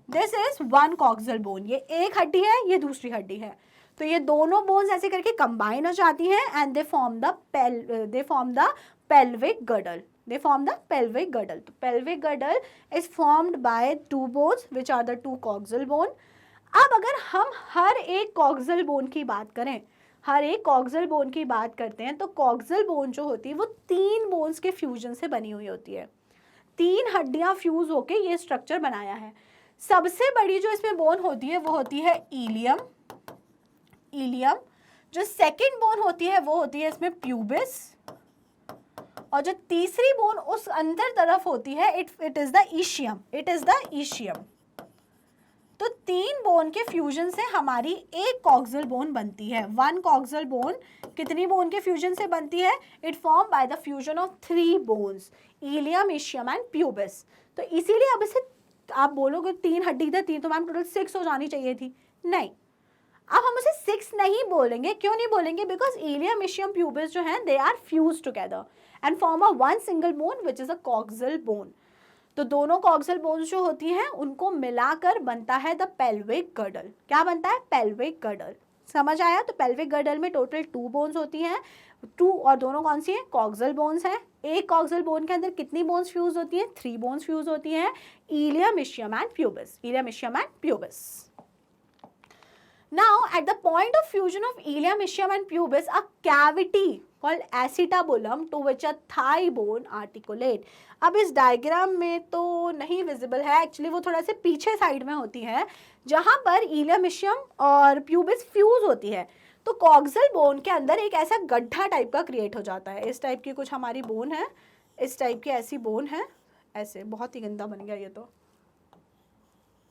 दिस इज 1 कॉक्सल बोन, ये एक हड्डी है ये दूसरी हड्डी है, तो ये दोनों बोन्स ऐसे करके कंबाइन हो जाती हैं and they form the pelvic girdle, they form the pelvic girdle. तो pelvic girdle is formed by 2 bones which are the 2 coxal bone. अब अगर हम हर एक coxal bone की बात करें, हर एक coxal bone की बात करते हैं, तो coxal bone जो होती है वो 3 bones के फ्यूजन से बनी हुई होती है, 3 हड्डियां फ्यूज होके ये स्ट्रक्चर बनाया है। सबसे बड़ी जो इसमें बोन होती है वो होती है इलियम, जो सेकेंड बोन होती है वो होती है इसमें प्यूबिस, और जो तीसरी बोन उस अंदर तरफ होती है इट इज द ईशियम, तो 3 बोन के फ्यूजन से हमारी एक कॉक्सल बोन बनती है। 1 कॉक्सल बोन कितनी बोन के फ्यूजन से बनती है, it form by the fusion of 3 bones, ilium, ischium and pubis. तो इसीलिए अब इसे आप बोलोगे 3 हड्डी थे 3, तो मैम टोटल 6 हो जानी चाहिए थी, नहीं, अब हम उसे 6 नहीं बोलेंगे, क्यों नहीं बोलेंगे, बिकॉज इलियम, ईशियम, प्यूबिस जो हैं they are fuse together and form a 1 single bone which is a coxal bone. तो दोनों कॉक्सल बोन्स जो होती हैं उनको मिलाकर बनता है द पेल्विक गर्डल। क्या बनता है, पेल्विक गर्डल। समझ आया, तो पेल्विक गर्डल में टोटल 2 बोन्स होती हैं, 2, और दोनों कौन सी हैं, कॉक्सल बोन्स हैं। एक कॉक्सल बोन के अंदर कितनी बोन्स फ्यूज होती हैं, 3 बोन्स फ्यूज होती हैं, ilium, ischium and pubis. Now, at the point of fusion of ilium, ischium and pubis, a cavity called acetabulum to which a thigh bone articulate. अब इस diagram में तो नहीं विजिबल है, एक्चुअली वो थोड़ा से पीछे साइड में होती है, जहाँ पर इलियम, इशियम और प्यूबिस फ्यूज होती है। तो कॉक्सल बोन के अंदर एक ऐसा गड्ढा टाइप का क्रिएट हो जाता है। इस टाइप की कुछ हमारी बोन है, इस टाइप की ऐसी बोन है, ऐसे बहुत ही गंदा बन गया ये तो,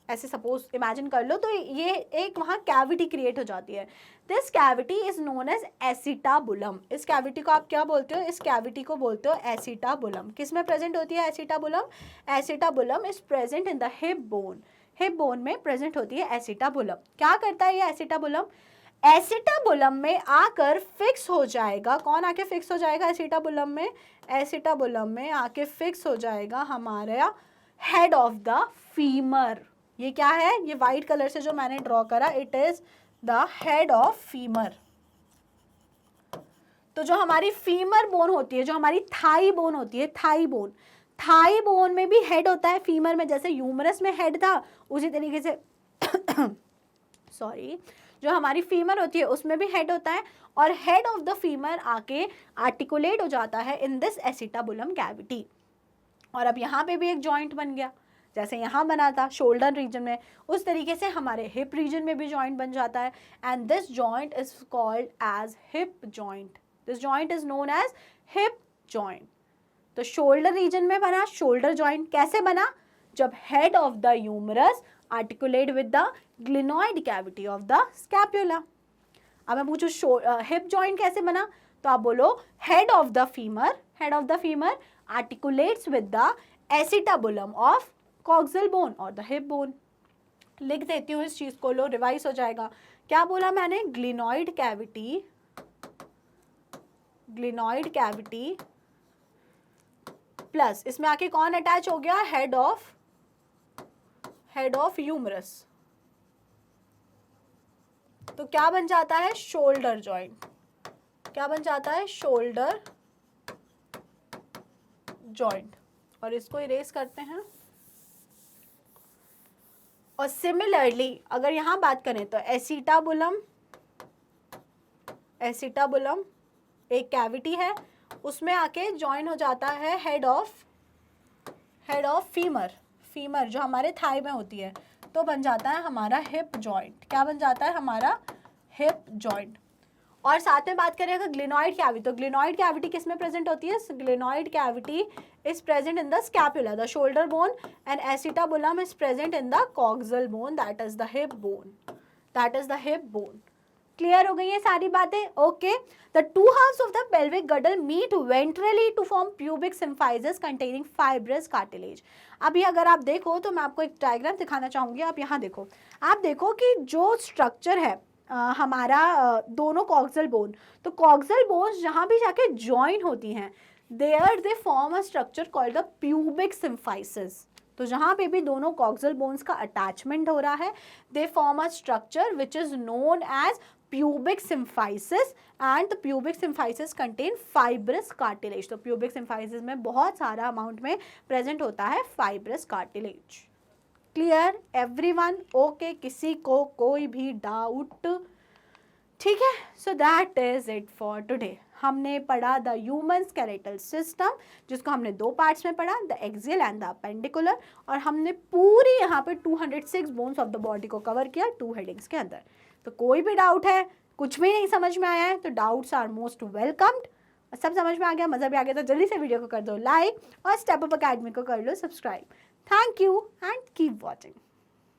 ऐसे सपोज इमेजिन कर लो, तो ये एक वहाँ कैविटी क्रिएट हो जाती है। This cavity is known as acetabulum. इस कैविटी को आप क्या बोलते हो, इस कैविटी को बोलते हो एसिटाबुलम। किस में प्रेजेंट होती है acetabulum, acetabulum is present in the hip bone, hip bone में प्रेजेंट होती है एसिटाबुलम। क्या करता है ये एसिटाबुलम, एसिटाबुलम में आकर फिक्स हो जाएगा, कौन आके फिक्स हो जाएगा एसिटाबुलम में, एसिटाबुलम में आके फिक्स हो जाएगा हमारा हेड ऑफ द फीमर। ये क्या है, ये वाइट कलर से जो मैंने ड्रॉ करा, it is the head of femur. तो जो हमारी फीमर बोन होती है, जो हमारी थाई बोन होती है, थाई बोन में भी हेड होता है फीमर में, जैसे ह्यूमरस में हेड था उसी तरीके से सॉरी, जो हमारी फीमर होती है उसमें भी हेड होता है, और हेड ऑफ द फीमर आके आर्टिकुलेट हो जाता है इन दिस एसिटाबुलम कैविटी। और अब यहाँ पे भी एक जॉइंट बन गया, जैसे यहाँ बना था शोल्डर रीजन में, उस तरीके से हमारे हिप रीजन में भी जॉइंट बन जाता है, and this joint is called as hip joint. This joint is known as hip joint. तो शोल्डर रीजन में बना शोल्डर जॉइंट, कैसे बना, जब head of the humerus articulate with the glenoid cavity of the scapula. अब मैं पूछूं hip joint कैसे बना, तो आप बोलो head of the femur articulates with the acetabulum of coxal bone or the hip bone. लिख देती हूँ इस चीज़ को, लो रिवाइज हो जाएगा। क्या बोला मैंने? Glenoid cavity, glenoid cavity plus इसमें आके कौन अटैच हो गया? Head of humerus. तो क्या बन जाता है? Shoulder joint. क्या बन जाता है? Shoulder joint. और इसको इरेज करते हैं। और सिमिलरली अगर यहां बात करें तो एसिटाबुलम एक कैविटी है, उसमें आके ज्वाइन हो जाता है हेड ऑफ फीमर जो हमारे थाई में होती है, तो बन जाता है हमारा हिप जॉइंट। क्या बन जाता है? हमारा हिप जॉइंट। और साथ में बात करें अगर ग्लिनॉइड कैविटी, तो ग्लिनॉइड कैविटी किस में प्रेजेंट होती है? Glenoid cavity is present in the scapula, the shoulder bone, and acetabulum is present in the coxal bone, that is the hip bone. Clear हो गई ये सारी बातें? Okay. The two halves of the pelvic girdle meet ventrally to form pubic symphysis containing fibrous cartilage। अभी अगर आप देखो तो मैं आपको एक डायग्राम दिखाना चाहूंगी। आप यहाँ देखो, आप देखो कि जो स्ट्रक्चर है हमारा दोनों कॉक्सियल बोन, तो कॉक्सियल बोन्स जहाँ भी जाके ज्वाइन होती हैं, there they form a structure called the pubic symphysis. तो जहाँ पे भी दोनों कॉक्सियल बोन्स का अटैचमेंट हो रहा है, they form a structure which is known as pubic symphysis, and the pubic symphysis contain fibrous cartilage। तो pubic symphysis में बहुत सारा अमाउंट में प्रेजेंट होता है fibrous cartilage। Clear everyone? Okay, किसी को कोई भी डाउट? ठीक है, so that is it for today. हमने पढ़ा द ह्यूमन स्केलेटल सिस्टम, जिसको हमने दो पार्ट्स में पढ़ा, the axial and the appendicular, और हमने पूरी यहाँ पे 206 बोन्स ऑफ द बॉडी को कवर किया 2 हेडिंग्स के अंदर। तो कोई भी डाउट है, कुछ भी नहीं समझ में आया है, तो डाउट्स आर मोस्ट वेलकम्ड। सब समझ में आ गया, मज़ा भी आ गया, तो जल्दी से वीडियो को कर दो लाइक और स्टेप अप अकेडमी को कर लो subscribe. Thank you and keep watching.